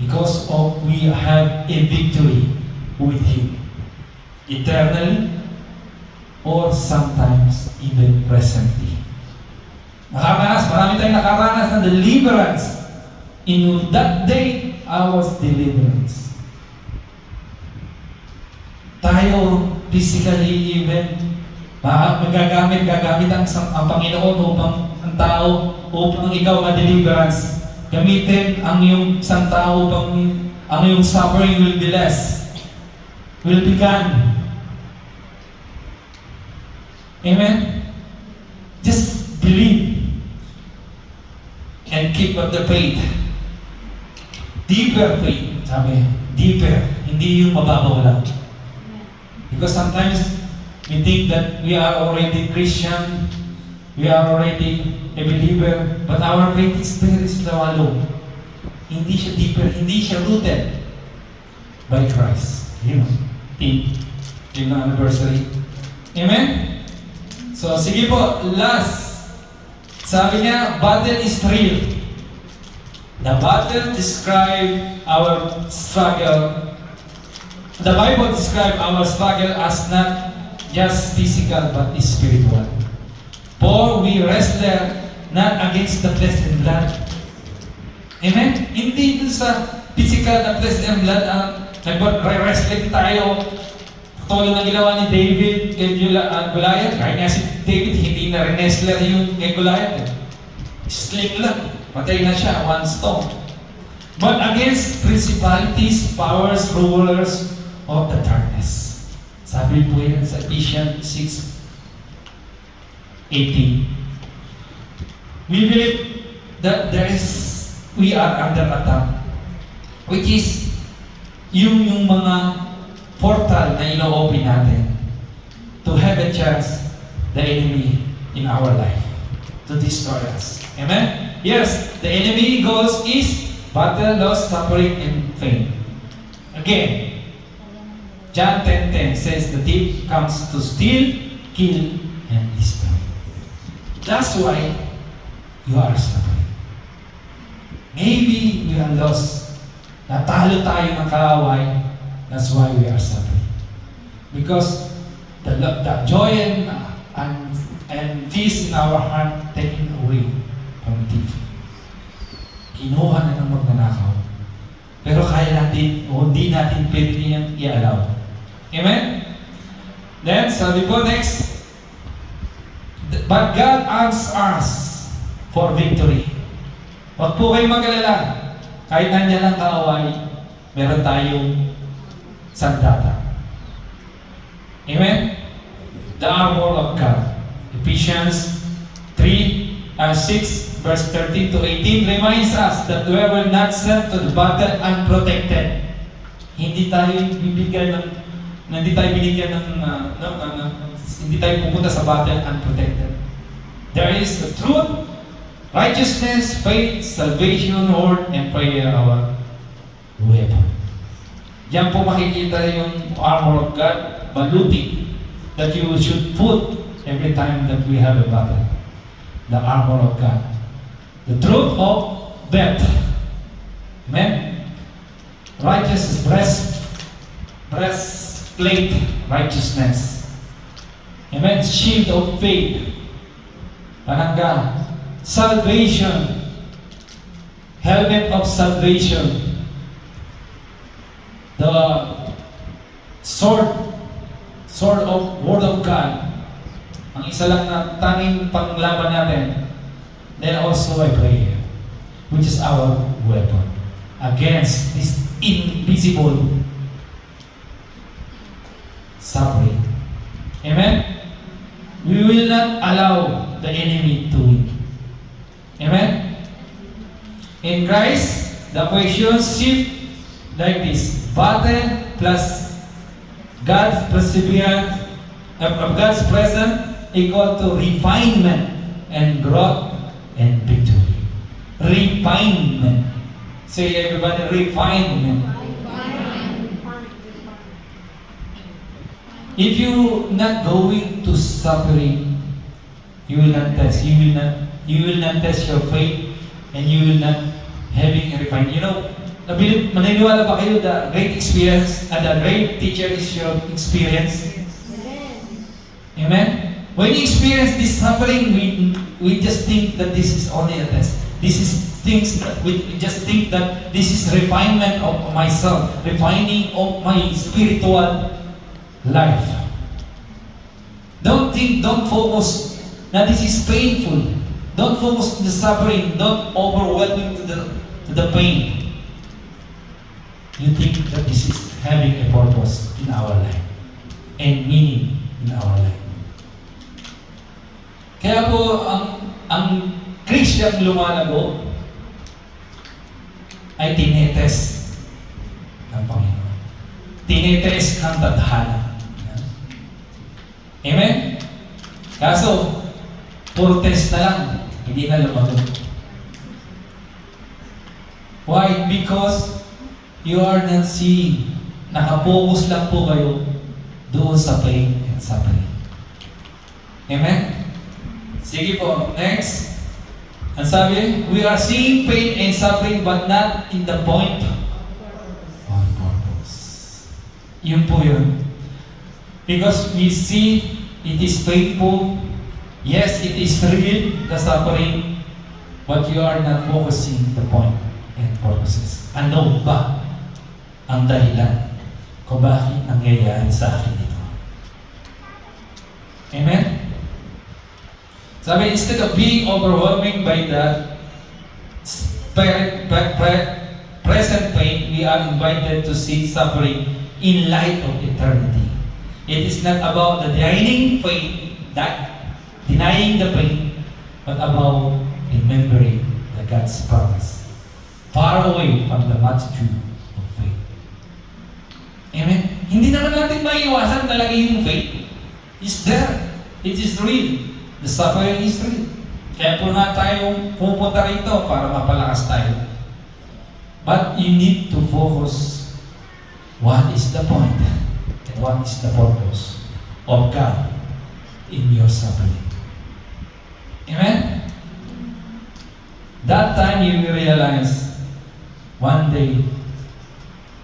Because we have a victory with Him. Eternally, or sometimes even presently. Marami tayong nakaranas ng deliverance. In that day, I was deliverance. Tayo, physically even, magagamit ang Panginoon upang ang tao, upang ikaw ma-deliverance. Gamitin ang iyong isang tao upang ang iyong suffering will be less, will be gone. Amen? Just believe and keep up the faith. Deeper faith, sabi, deeper, hindi yung mababaw lang. Because sometimes we think that we are already Christian, we are already a believer, but our faith is very shallow. Hindi siya deeper, hindi siya rooted by Christ. You know, yung anniversary. Amen? So, sige po, last. Sabi niya, battle is real. The battle describe our struggle. The Bible describe our struggle as not just physical but spiritual. For we wrestle not against the flesh and blood. Amen? Hindi dun sa physical na flesh and blood ang nag-wrestling tayo. Tulad ng ginawa ni David kay Goliath. Kahit nga si David, hindi na wrestler yung kay Goliath. Sling lang. Patay na siya, one stone. But against principalities, powers, rulers of the darkness. Sabi po yan sa Ephesians 6:18. We believe that we are under attack. Which is yung mga portal na ino-open natin. to have a chance the enemy in our life to destroy us. Amen? Yes, the enemy goals is battle, loss, suffering, and pain. Again, John 10:10 says the thief comes to steal, kill, and destroy. That's why you are suffering. Maybe we are lost. Natalo tayo ng kaaway. That's why we are suffering. Because the joy and peace in our heart taken away from the thief. Kinuha na ng magnanakaw. Pero kaya natin, o hindi natin pwede niyang i-allow. Amen? Then, sabi po next, but God asks us for victory. Huwag po kayong mag-alala. Kahit nandiyan ang kaaway, meron tayong sandata. Amen? The armor of God. Ephesians 6 verse 13 to 18 reminds us that we will not sent to the battle unprotected. Hindi tayo binigyan ng hindi tayo pupunta sa battle unprotected. There is the truth, righteousness, faith, salvation, word, and prayer our weapon. Diyan po makikita yung armor of God, baluti, that you should put every time that we have a battle. The armor of God. The truth of death. Amen? Righteousness, breastplate, righteousness. Amen? Shield of faith. Panangga. Salvation. Helmet of salvation. The sword of Word of God. Ang isa lang na tanging panglaban natin. Then also a prayer, which is our weapon against this invisible suffering. Amen? We will not allow the enemy to win. Amen? In Christ, the equation shift like this. Battle plus God's perseverance, God's presence equal to refinement and growth and victory. Refinement. Say everybody, refinement. If you not going to suffering, you will not test. You will not test your faith, and you will not having a refinement. You know, maniniwala ba kayo the great experience and the great teacher is your experience? Amen? When you experience this suffering, we just think that this is only a test. This is things that we just think that this is refinement of myself, refining of my spiritual life. Don't focus that this is painful. Don't focus on the suffering. Don't overwhelm to the pain. You think that this is having a purpose in our life and meaning in our life. Kaya po, ang Christian lumalago ay tinetest ng Panginoon. Tinetest ng tadhana. Amen? Kaso, puro test na lang, hindi na lumago. Why? Because you are not seeing. Nakapokus lang po kayo doon sa pain and suffering. Amen? Sige po, next. Ang sabi, we are seeing pain and suffering but not in the point on purpose. Yun po yun. Because we see it is painful. Yes, it is real, the suffering, but you are not focusing the point and purposes. Ano ba ang dahilan kung bakit nangyayari sa akin ito? Amen? Sabi, instead of being overwhelming by the present pain, we are invited to see suffering in light of eternity. It is not about the denying the pain, but about remembering the God's promise, far away from the multitude of faith. Amen? Hindi naman natin maiiwasan talaga yung faith. is there. It is real. The suffering is real. Kaya po na tayong pupunta rito para mapalakas tayo. But you need to focus what is the point and what is the purpose of God in your suffering. Amen? That time you will realize, one day,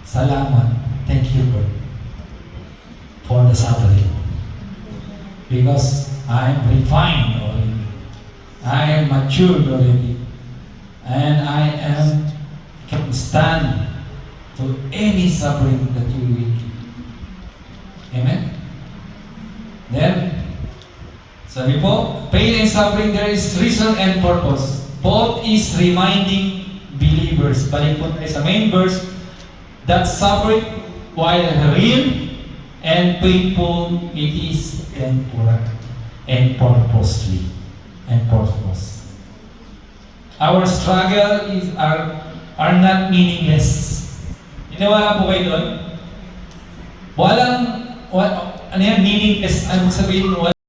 salamat, thank you Lord, for the suffering. Because I am refined already. I am matured already. And I can stand to any suffering that you will give. Amen? Then, sabi po, pain and suffering, there is reason and purpose. Paul is reminding believers, balik po tayo sa main verse, that suffering, while real and painful, it is temporal and purposely and purpose. Our struggle are not meaningless. Iniwala po kayo doon? Ano yan, meaningless? Ano sabihin,